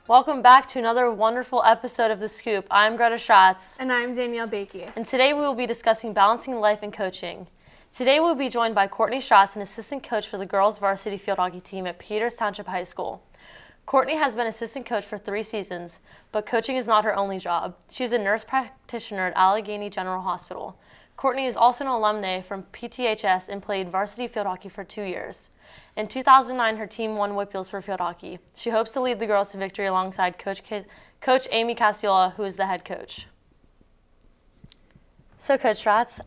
Welcome back to another wonderful episode of The Scoop. I'm Greta Schratz. And I'm Danielle Baker. And today we will be discussing balancing life and coaching. Today we'll be joined by Courtney Schratz, an assistant coach for the girls varsity field hockey team at Peters Township High School. Courtney has been assistant coach for 3 seasons, but coaching is not her only job. She's a nurse practitioner at Allegheny General Hospital. Courtney is also an alumni from PTHS and played varsity field hockey for 2 years. In 2009, her team won Whitfields for field hockey. She hopes to lead the girls to victory alongside Coach Amy Cassiola, who is the head coach. So, Coach Schratz,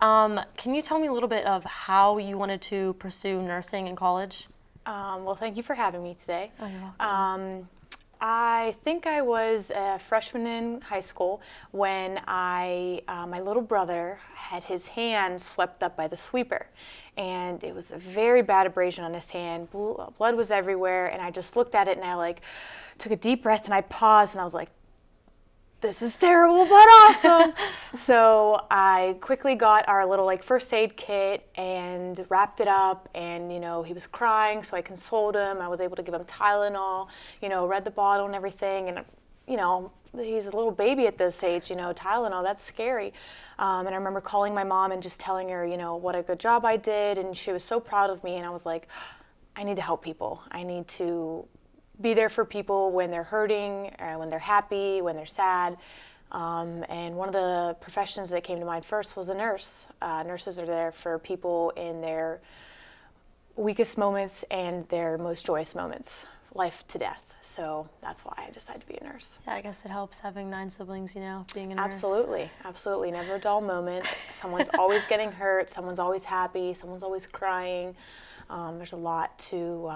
can you tell me a little bit of how you wanted to pursue nursing in college? Well, thank you for having me today. Oh, you're welcome. I think I was a freshman in high school when my little brother had his hand swept up by the sweeper. And it was a very bad abrasion on his hand. Blood was everywhere. And I just looked at it and I took a deep breath and I paused and I was like, this is terrible but awesome. So I quickly got our little first aid kit and wrapped it up, and he was crying, so I consoled him. I was able to give him Tylenol, read the bottle and everything, and he's a little baby at this age, Tylenol, that's scary. And I remember calling my mom and just telling her, what a good job I did, and she was so proud of me, and I was like, I need to help people. I need to be there for people when they're hurting, when they're happy, when they're sad. And one of the professions that came to mind first was a nurse. Nurses are there for people in their weakest moments and their most joyous moments, life to death. So that's why I decided to be a nurse. Yeah, I guess it helps having 9 siblings, being a nurse. Absolutely, absolutely. Never a dull moment. Someone's always getting hurt, someone's always happy, someone's always crying. There's a lot to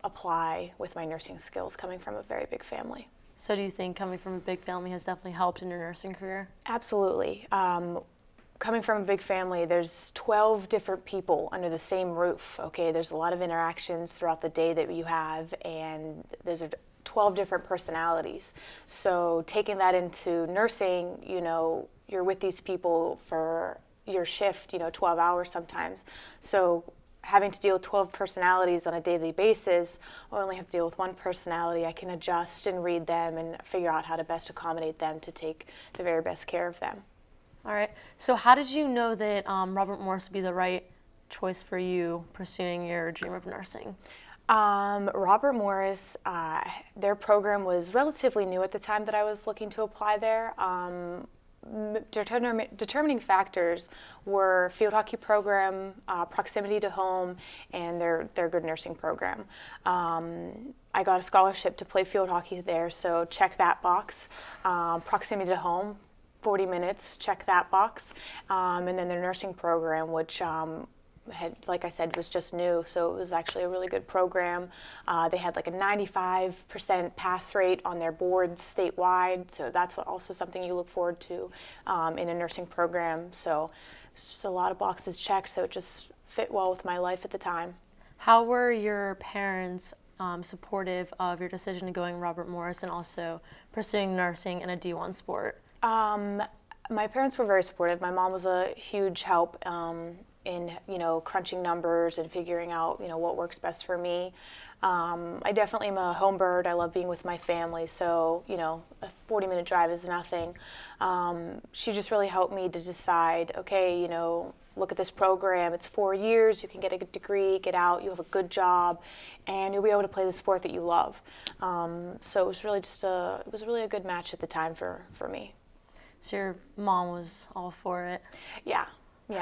apply with my nursing skills coming from a very big family. So do you think coming from a big family has definitely helped in your nursing career? Absolutely. Coming from a big family, there's 12 different people under the same roof, okay? There's a lot of interactions throughout the day that you have, and there's 12 different personalities. So taking that into nursing, you're with these people for your shift, 12 hours sometimes. So having to deal with 12 personalities on a daily basis, I only have to deal with one personality. I can adjust and read them and figure out how to best accommodate them to take the very best care of them. All right. So how did you know that Robert Morris would be the right choice for you pursuing your dream of nursing? Robert Morris, their program was relatively new at the time that I was looking to apply there. Determining factors were field hockey program, proximity to home, and their good nursing program. I got a scholarship to play field hockey there, so check that box. Proximity to home, 40 minutes, check that box. And then their nursing program, which had, like I said, was just new, so it was actually a really good program. They had a 95% pass rate on their boards statewide, so that's also something you look forward to in a nursing program. So it's just a lot of boxes checked, so it just fit well with my life at the time. How were your parents supportive of your decision to going Robert Morris and also pursuing nursing in a D1 sport? My parents were very supportive. My mom was a huge help in crunching numbers and figuring out what works best for me. I definitely am a home bird. I love being with my family, so a 40-minute drive is nothing. She just really helped me to decide, okay, look at this program. It's 4 years. You can get a good degree, get out. You have a good job, and you'll be able to play the sport that you love. So it was really a good match at the time for me. So your mom was all for it? Yeah,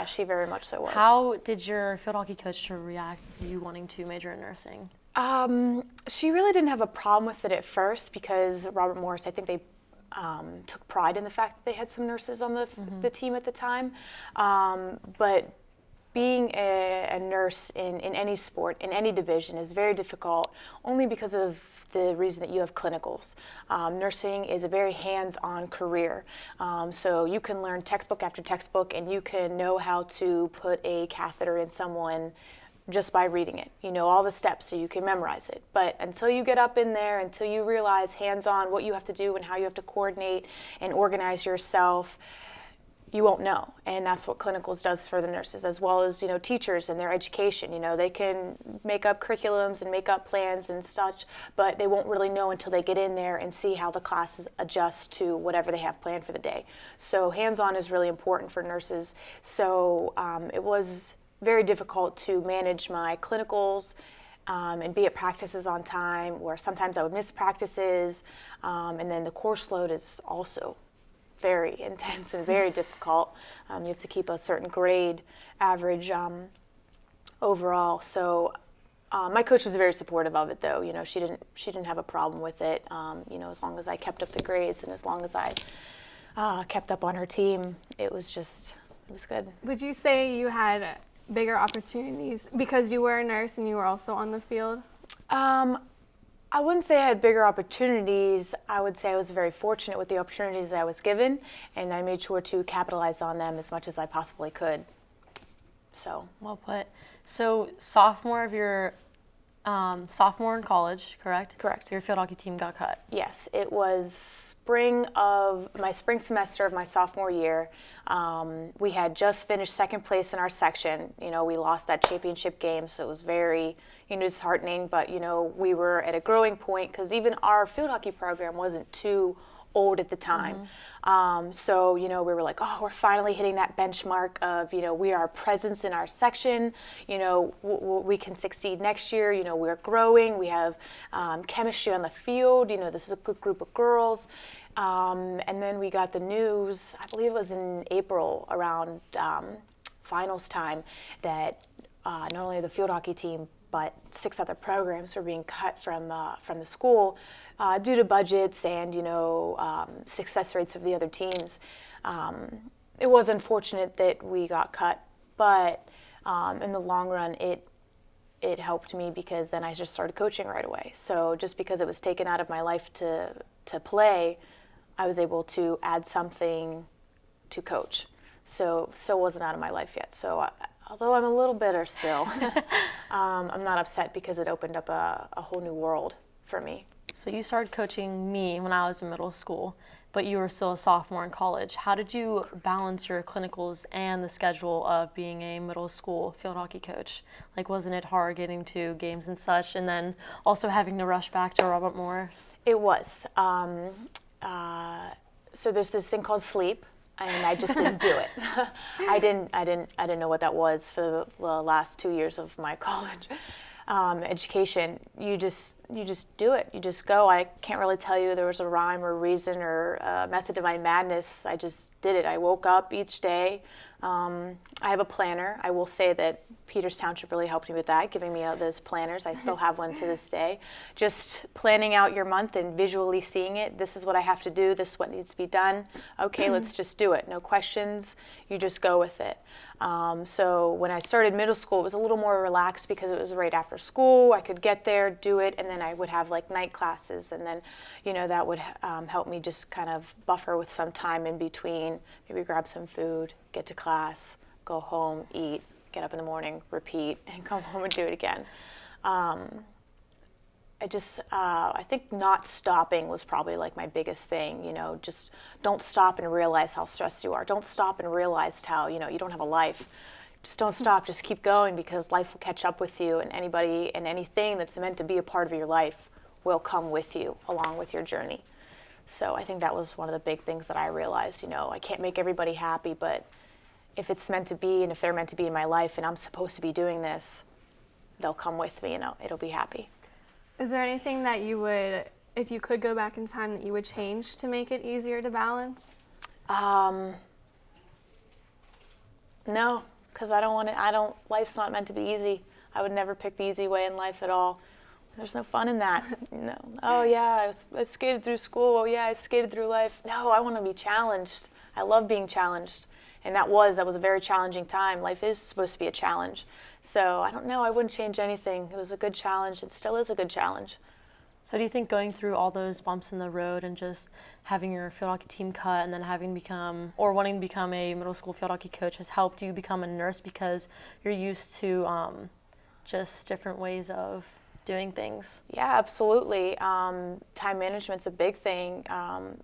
she very much so was. How did your field hockey coach react to you wanting to major in nursing? She really didn't have a problem with it at first because Robert Morris, I think they took pride in the fact that they had some nurses on the team at the time. But being a nurse in any sport, in any division, is very difficult only because of the reason that you have clinicals. Nursing is a very hands-on career. So you can learn textbook after textbook and you can know how to put a catheter in someone just by reading it. You know all the steps so you can memorize it. But until you get up in there, until you realize hands-on what you have to do and how you have to coordinate and organize yourself, you won't know. And that's what clinicals does for the nurses, as well as, teachers and their education. They can make up curriculums and make up plans and such, but they won't really know until they get in there and see how the classes adjust to whatever they have planned for the day. So hands-on is really important for nurses. So it was very difficult to manage my clinicals and be at practices on time, where sometimes I would miss practices, and then the course load is also very intense and very difficult. You have to keep a certain grade average overall. So my coach was very supportive of it, though. She didn't have a problem with it. As long as I kept up the grades and as long as I kept up on her team, it was good. Would you say you had bigger opportunities because you were a nurse and you were also on the field? I wouldn't say I had bigger opportunities. I would say I was very fortunate with the opportunities that I was given, and I made sure to capitalize on them as much as I possibly could. So. Well put. So sophomore in college, correct? Correct. Your field hockey team got cut. Yes, it was my spring semester of my sophomore year. We had just finished second place in our section. We lost that championship game, so it was very, disheartening. But we were at a growing point because even our field hockey program wasn't too old at the time. So, we were like, oh, we're finally hitting that benchmark of, we are a presence in our section, we can succeed next year, we're growing, we have chemistry on the field, this is a good group of girls. And then we got the news, I believe it was in April, around finals time, that not only the field hockey team, but 6 other programs were being cut from the school due to budgets and success rates of the other teams. It was unfortunate that we got cut, but in the long run, it helped me because then I just started coaching right away. So just because it was taken out of my life to play, I was able to add something to coach. So still wasn't out of my life yet. So although I'm a little bitter still, I'm not upset because it opened up a whole new world for me. So you started coaching me when I was in middle school, but you were still a sophomore in college. How did you balance your clinicals and the schedule of being a middle school field hockey coach? Like, wasn't it hard getting to games and such, and then also having to rush back to Robert Morris? It was. So there's this thing called sleep, and I just didn't do it. I didn't know what that was for the last 2 years of my college education. You just do it. You just go. I can't really tell you there was a rhyme or reason or a method to my madness. I just did it. I woke up each day. I have a planner. I will say that Peters Township really helped me with that, giving me those planners. I still have one to this day. Just planning out your month and visually seeing it. This is what I have to do. This is what needs to be done. Okay, let's just do it. No questions. You just go with it. So when I started middle school, it was a little more relaxed because it was right after school. I could get there, do it, and then I would have like night classes, and then, that would help me just kind of buffer with some time in between. Maybe grab some food, get to class, go home, eat, get up in the morning, repeat, and come home and do it again. I think not stopping was probably like my biggest thing, just don't stop and realize how stressed you are. Don't stop and realize how, you don't have a life. Just don't stop, just keep going, because life will catch up with you, and anybody and anything that's meant to be a part of your life will come with you along with your journey. So I think that was one of the big things that I realized, I can't make everybody happy, but if it's meant to be and if they're meant to be in my life and I'm supposed to be doing this, they'll come with me, it'll be happy. Is there anything that you would, if you could go back in time, that you would change to make it easier to balance? No, because life's not meant to be easy. I would never pick the easy way in life at all. There's no fun in that. No. Oh yeah, I skated through school. Oh yeah, I skated through life. No, I want to be challenged. I love being challenged. And that was a very challenging time. Life is supposed to be a challenge. So I don't know, I wouldn't change anything. It was a good challenge. It still is a good challenge. So do you think going through all those bumps in the road and just having your field hockey team cut and then wanting to become a middle school field hockey coach has helped you become a nurse because you're used to just different ways of doing things? Yeah, absolutely. Time management's a big thing.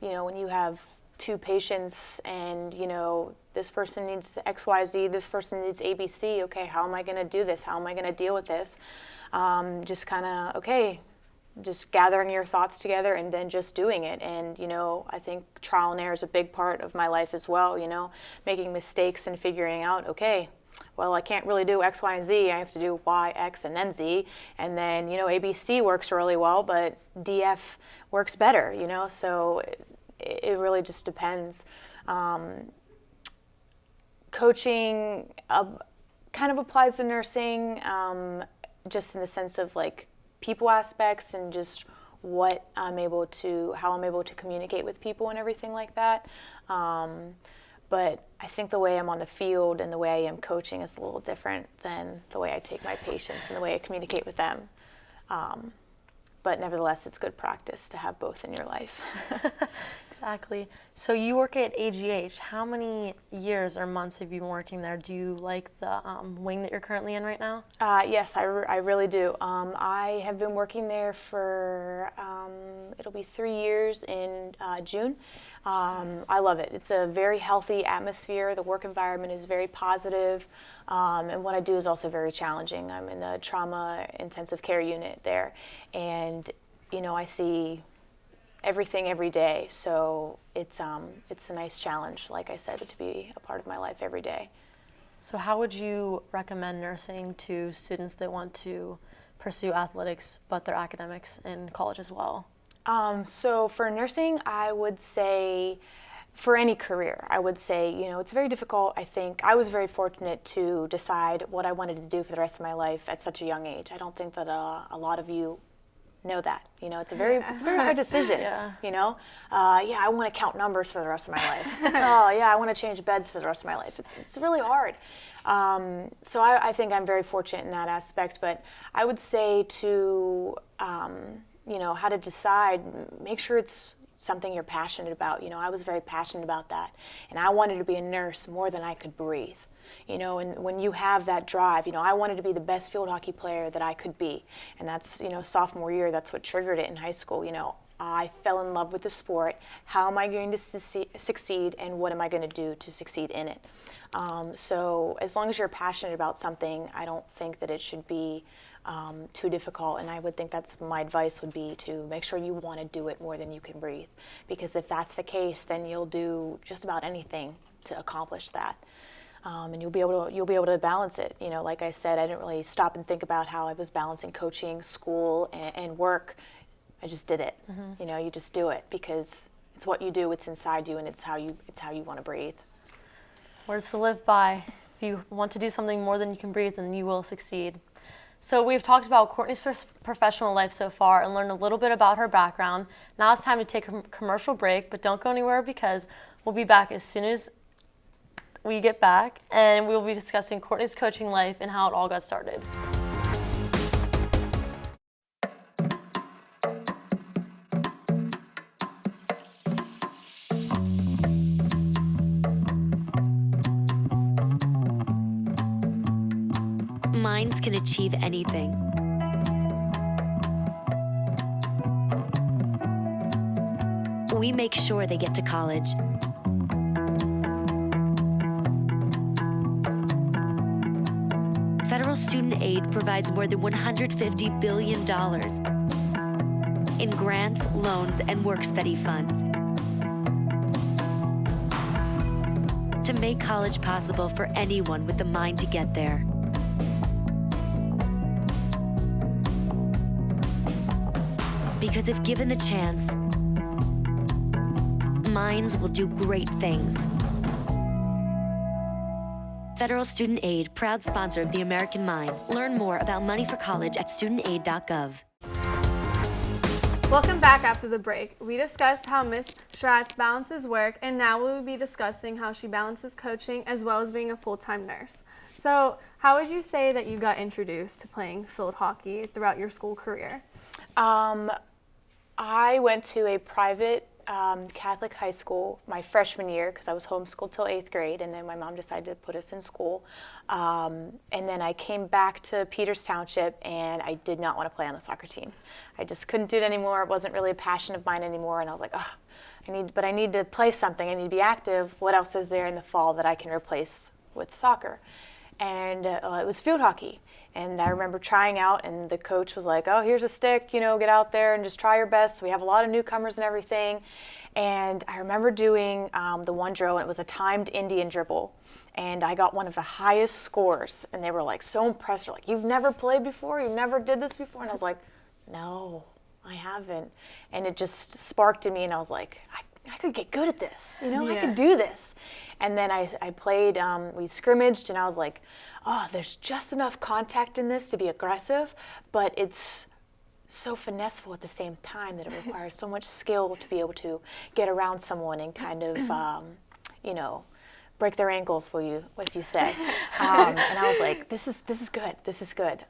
When you have two patients and, you know, this person needs XYZ, this person needs ABC. Okay, how am I going to do this? How am I going to deal with this? Just kind of, okay, just gathering your thoughts together and then just doing it. And, you know, I think trial and error is a big part of my life as well, you know, making mistakes and figuring out, okay, well, I can't really do X, Y, and Z. I have to do Y, X, and then Z. And then, you know, ABC works really well, but DF works better, you know, so it really just depends. Coaching kind of applies to nursing, just in the sense of like people aspects and just how I'm able to communicate with people and everything like that. But I think the way I'm on the field and the way I am coaching is a little different than the way I take my patients and the way I communicate with them. But nevertheless, it's good practice to have both in your life. Exactly. So you work at AGH. How many years or months have you been working there? Do you like the wing that you're currently in right now? Yes, I really do. I have been working there for, it'll be 3 years in June. I love it. It's a very healthy atmosphere. The work environment is very positive. And what I do is also very challenging. I'm in the trauma intensive care unit there. And, you know, I see everything every day. So it's a nice challenge, like I said, to be a part of my life every day. So how would you recommend nursing to students that want to pursue athletics, but their academics in college as well? So for nursing, I would say, for any career, I would say, you know, it's very difficult. I think I was very fortunate to decide what I wanted to do for the rest of my life at such a young age. I don't think that a lot of you know that. You know, it's a very hard decision. Yeah. You know, yeah, I want to count numbers for the rest of my life. Oh, yeah, I want to change beds for the rest of my life. It's really hard. So I think I'm very fortunate in that aspect. But I would say to you know, how to decide, make sure it's something you're passionate about. You know, I was very passionate about that. And I wanted to be a nurse more than I could breathe. You know, and when you have that drive, you know, I wanted to be the best field hockey player that I could be. And that's, you know, sophomore year, that's what triggered it in high school. You know, I fell in love with the sport. How am I going to succeed, and what am I going to do to succeed in it? So as long as you're passionate about something, I don't think that it should be too difficult, and I would think that's my advice would be to make sure you want to do it more than you can breathe, because if that's the case, then you'll do just about anything to accomplish that, and you'll be able to balance it. You know, like I said, I didn't really stop and think about how I was balancing coaching, school, and work. I just did it. You know, you just do it because it's what you do, it's inside you, and it's how you want to breathe. Words to live by. If you want to do something more than you can breathe, then you will succeed. So we've talked about Courtney's professional life so far and learned a little bit about her background. Now it's time to take a commercial break, but don't go anywhere because we'll be back as soon as we get back, and we'll be discussing Courtney's coaching life and how it all got started. Minds can achieve anything. We make sure they get to college. Federal student aid provides more than $150 billion in grants, loans, and work-study funds to make college possible for anyone with the mind to get there. Because if given the chance, minds will do great things. Federal Student Aid, proud sponsor of the American Mind. Learn more about money for college at studentaid.gov. Welcome back after the break. We discussed how Ms. Schratz balances work, and now we will be discussing how she balances coaching as well as being a full-time nurse. So, how would you say that you got introduced to playing field hockey throughout your school career? I went to a private Catholic high school my freshman year because I was homeschooled till 8th grade, and then my mom decided to put us in school. And then I came back to Peters Township, and I did not want to play on the soccer team. I just couldn't do it anymore. It wasn't really a passion of mine anymore, and I was like, oh, I need to play something. I need to be active. What else is there in the fall that I can replace with soccer? And it was field hockey. And I remember trying out, and the coach was like, oh, here's a stick, get out there and just try your best. We have a lot of newcomers and everything. And I remember doing the one drill, and it was a timed Indian dribble. And I got one of the highest scores. And they were like so impressed. They're like, you've never played before? You never did this before? And I was like, no, I haven't. And it just sparked in me, and I was like, I could get good at this, I could do this. And then I played, we scrimmaged, and I was like, oh, there's just enough contact in this to be aggressive, but it's so finesseful at the same time that it requires so much skill to be able to get around someone and kind of, break their ankles, if you say. And I was like, this is good, this is good.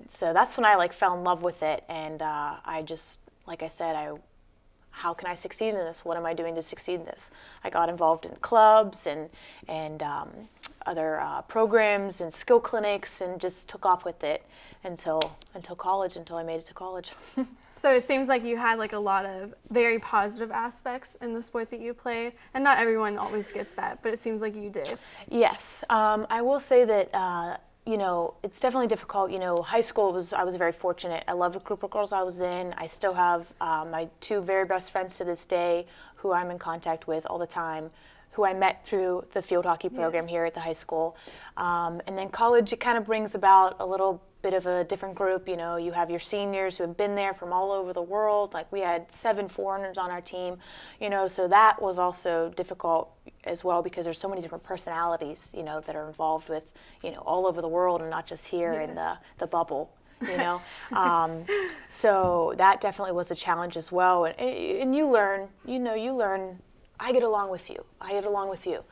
So that's when I fell in love with it, and I just, like I said, how can I succeed in this? What am I doing to succeed in this? I got involved in clubs and other programs and skill clinics, and just took off with it until college, until I made it to college. So it seems like you had a lot of very positive aspects in the sport that you played, and not everyone always gets that, but it seems like you did. Yes, I will say that it's definitely difficult. High school I was very fortunate. I love the group of girls I was in. I still have my two very best friends to this day who I'm in contact with all the time, who I met through the field hockey program here at the high school. And then college, it kind of brings about a little bit of a different group. You have your seniors who have been there from all over the world. We had 7 foreigners on our team, so that was also difficult as well, because there's so many different personalities, that are involved with, all over the world, and not just here in the bubble. So that definitely was a challenge as well. And you learn, I get along with you. I get along with you.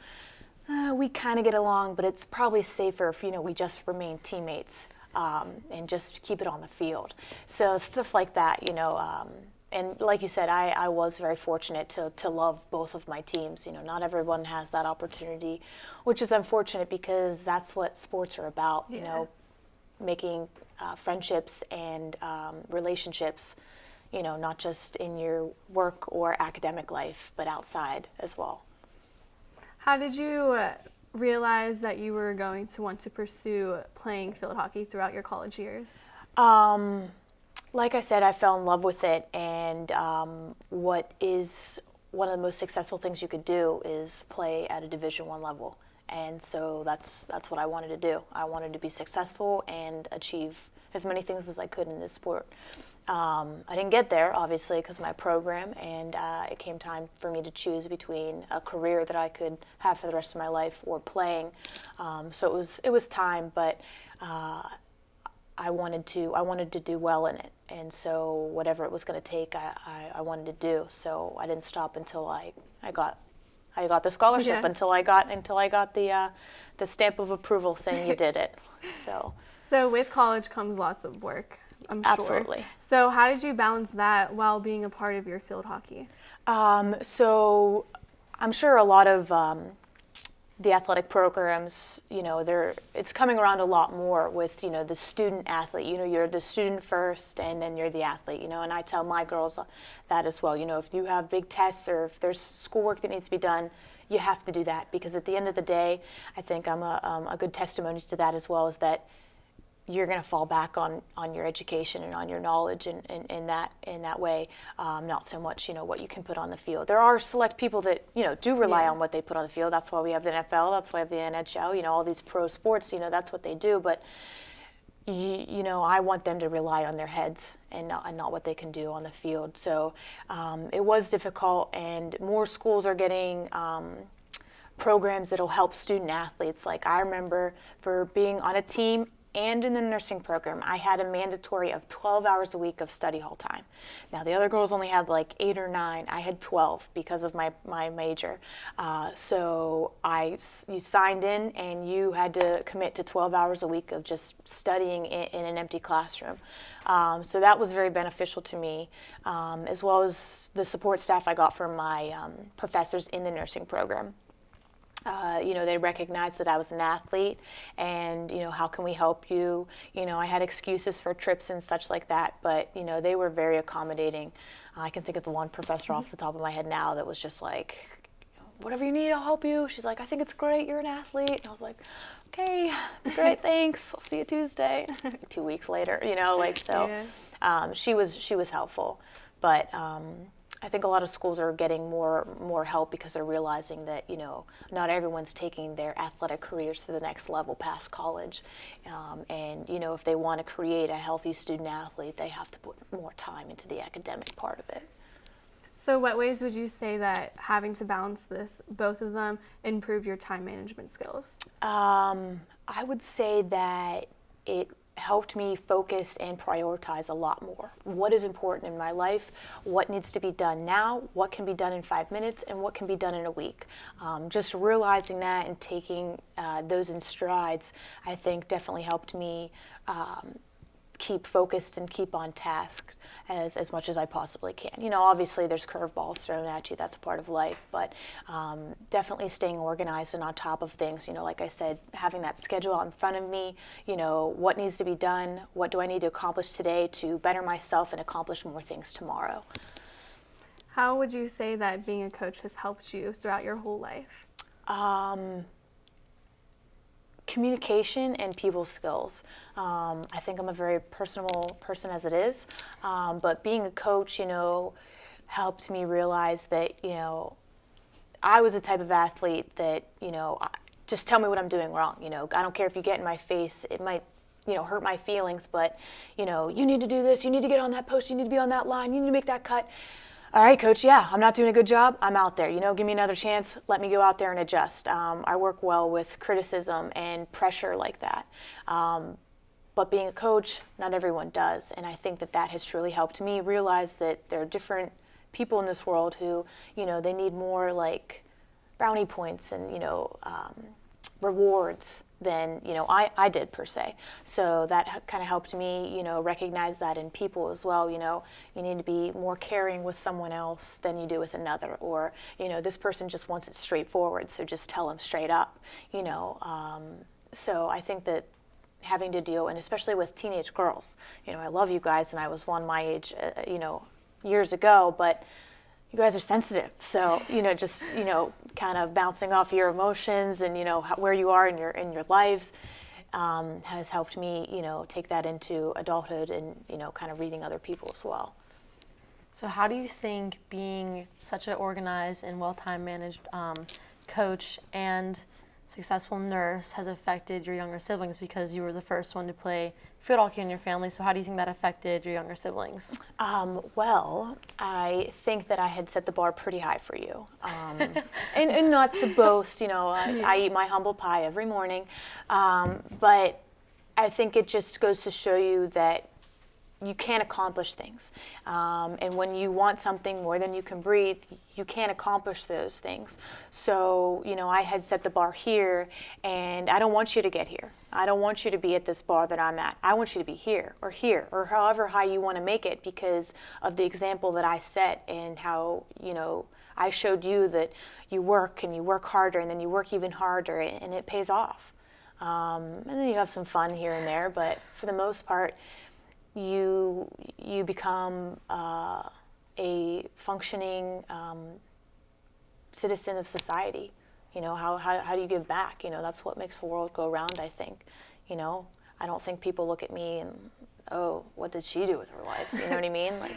We kind of get along, but it's probably safer if, we just remain teammates and just keep it on the field. So stuff like that, and like you said, I was very fortunate to love both of my teams. Not everyone has that opportunity, which is unfortunate, because that's what sports are about, making friendships and relationships, not just in your work or academic life, but outside as well. How did you realize that you were going to want to pursue playing field hockey throughout your college years? Like I said, I fell in love with it, and what is one of the most successful things you could do is play at a Division I level. And so that's what I wanted to do. I wanted to be successful and achieve as many things as I could in this sport. I didn't get there, obviously, because of my program, and it came time for me to choose between a career that I could have for the rest of my life or playing. So it was time, but I wanted to do well in it, and so whatever it was going to take, I wanted to do. So I didn't stop until I got the scholarship, until I got the stamp of approval saying you did it. So with college comes lots of work, I'm sure. Absolutely. So how did you balance that while being a part of your field hockey? So I'm sure a lot of the athletic programs, it's coming around a lot more with, the student athlete. You're the student first, and then you're the athlete, and I tell my girls that as well. If you have big tests or if there's schoolwork that needs to be done, you have to do that, because at the end of the day, I think I'm a good testimony to that as well, is that you're going to fall back on your education and on your knowledge in that way, not so much what you can put on the field. There are select people that do rely on what they put on the field. That's why we have the NFL. That's why we have the NHL. All these pro sports. That's what they do. But I want them to rely on their heads and not what they can do on the field. So it was difficult, and more schools are getting programs that'll help student athletes. Like I remember, for being on a team and in the nursing program, I had a mandatory of 12 hours a week of study hall time. Now, the other girls only had like 8 or 9. I had 12 because of my major. So you signed in and you had to commit to 12 hours a week of just studying in an empty classroom. So that was very beneficial to me, as well as the support staff I got from my professors in the nursing program. They recognized that I was an athlete and, how can we help you? I had excuses for trips and such like that, but, they were very accommodating. I can think of the one professor off the top of my head now that was just like, whatever you need, I'll help you. She's like, I think it's great, you're an athlete. And I was like, okay, great, thanks. I'll see you Tuesday. 2 weeks later, she was helpful. But I think a lot of schools are getting more help because they're realizing that, not everyone's taking their athletic careers to the next level past college. And, if they want to create a healthy student athlete, they have to put more time into the academic part of it. So what ways would you say that having to balance both of them, improve your time management skills? I would say that it helped me focus and prioritize a lot more. What is important in my life? What needs to be done now? What can be done in 5 minutes? And what can be done in a week? Just realizing that and taking those in strides, I think definitely helped me keep focused and keep on task as much as I possibly can. Obviously there's curveballs thrown at you, that's a part of life, but definitely staying organized and on top of things. Like I said, having that schedule out in front of me, what needs to be done, what do I need to accomplish today to better myself and accomplish more things tomorrow. How would you say that being a coach has helped you throughout your whole life? Communication and people skills. I think I'm a very personable person as it is, but being a coach, helped me realize that, I was the type of athlete that, just tell me what I'm doing wrong. I don't care if you get in my face, it might, hurt my feelings, but, you need to do this, you need to get on that post, you need to be on that line, you need to make that cut. All right, coach, yeah, I'm not doing a good job, I'm out there. Give me another chance, let me go out there and adjust. I work well with criticism and pressure like that. But being a coach, not everyone does. And I think that has truly helped me realize that there are different people in this world who, they need more like brownie points and, rewards than, I did per se. So that kind of helped me, recognize that in people as well. You need to be more caring with someone else than you do with another. Or, this person just wants it straightforward, so just tell them straight up, So I think that having to deal, and especially with teenage girls, I love you guys, and I was one my age, years ago, but you guys are sensitive. So, just, kind of bouncing off your emotions and, where you are in your lives has helped me, take that into adulthood and, kind of reading other people as well. So how do you think being such an organized and well-time managed coach and successful nurse has affected your younger siblings, because you were the first one to play field hockey in your family? So how do you think that affected your younger siblings? Well, I think that I had set the bar pretty high for you. And not to boast, I eat my humble pie every morning. But I think it just goes to show you that you can't accomplish things. And when you want something more than you can breathe, you can't accomplish those things. So, I had set the bar here, and I don't want you to get here. I don't want you to be at this bar that I'm at. I want you to be here, or however high you want to make it, because of the example that I set and how, I showed you that you work and you work harder and then you work even harder, and it pays off. And then you have some fun here and there, but for the most part, you become a functioning citizen of society. How do you give back? That's what makes the world go round, I think. I don't think people look at me and, oh, what did she do with her life? You know what I mean? Like,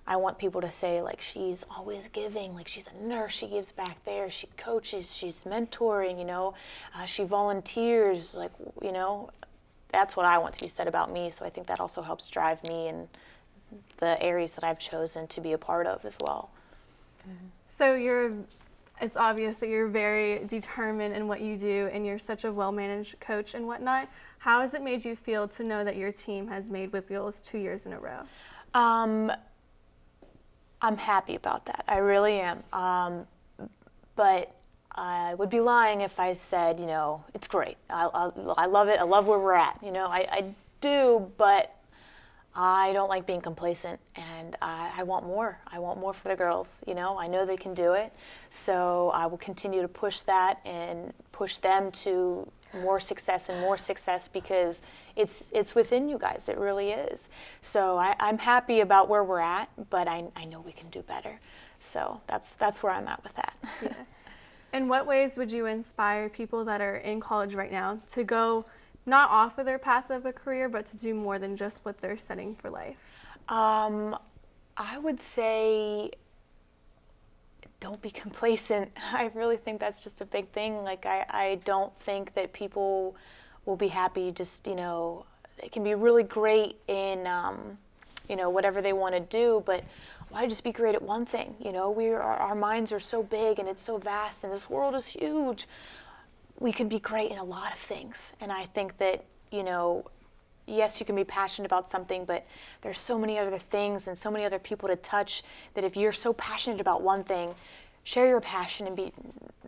I want people to say, like, she's always giving, like, she's a nurse, she gives back there, she coaches, she's mentoring, she volunteers, like, that's what I want to be said about me. So I think that also helps drive me in the areas that I've chosen to be a part of as well. So you're it's obvious that you're very determined in what you do and you're such a well-managed coach and whatnot. How has it made you feel to know that your team has made Whip Wheels 2 years in a row? I'm happy about that. I really am. But I would be lying if I said, it's great. I love it. I love where we're at. I do, but I don't like being complacent, and I want more. I want more for the girls. I know they can do it, so I will continue to push that and push them to more success and more success, because it's within you guys. It really is. So I'm happy about where we're at, but I know we can do better. So that's where I'm at with that. Yeah. In what ways would you inspire people that are in college right now to go not off of their path of a career, but to do more than just what they're setting for life? I would say don't be complacent. I really think that's just a big thing. Like, I don't think that people will be happy just, they can be really great in, whatever they want to do, but why just be great at one thing? Our minds are so big and it's so vast and this world is huge. We can be great in a lot of things. And I think that, yes, you can be passionate about something, but there's so many other things and so many other people to touch that if you're so passionate about one thing, share your passion and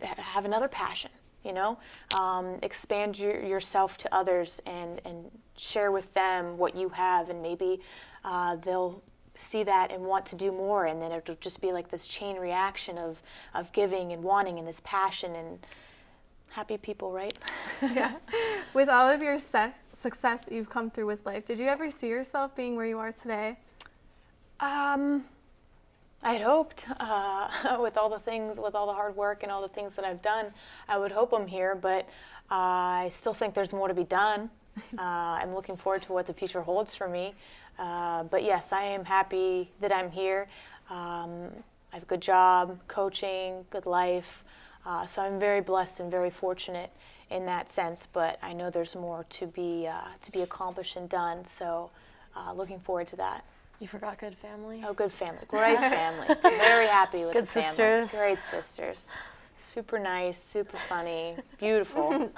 have another passion, expand yourself to others and share with them what you have, and maybe they'll see that and want to do more, and then it'll just be like this chain reaction of giving and wanting and this passion and happy people, right? Yeah. With all of your success that you've come through with life, did you ever see yourself being where you are today? I had hoped, with all the hard work and all the things that I've done, I would hope I'm here, but I still think there's more to be done. I'm looking forward to what the future holds for me. But yes, I am happy that I'm here. I have a good job, coaching, good life. So I'm very blessed and very fortunate in that sense, but I know there's more to be accomplished and done, so looking forward to that. You forgot good family? Oh, good family. Great family. Very happy with good the family. Sisters. Great sisters. Super nice, super funny, beautiful.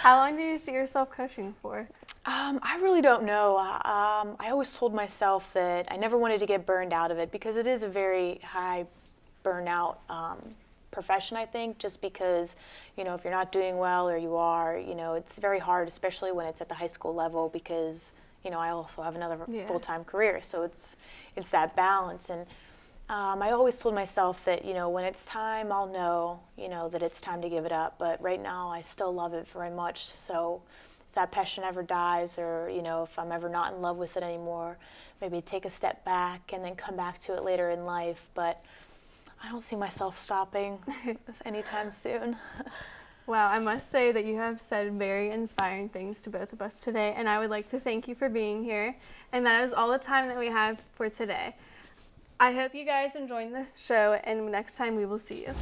How long do you see yourself coaching for? I really don't know. I always told myself that I never wanted to get burned out of it, because it is a very high burnout profession, I think, just because, if you're not doing well or you are, it's very hard, especially when it's at the high school level, because, I also have another full-time career. So it's that balance. And I always told myself that, when it's time, I'll know, that it's time to give it up. But right now, I still love it very much. So if that passion ever dies, or, if I'm ever not in love with it anymore, maybe take a step back and then come back to it later in life. But I don't see myself stopping anytime soon. Wow, I must say that you have said very inspiring things to both of us today, and I would like to thank you for being here. And that is all the time that we have for today. I hope you guys enjoyed this show, and next time we will see you.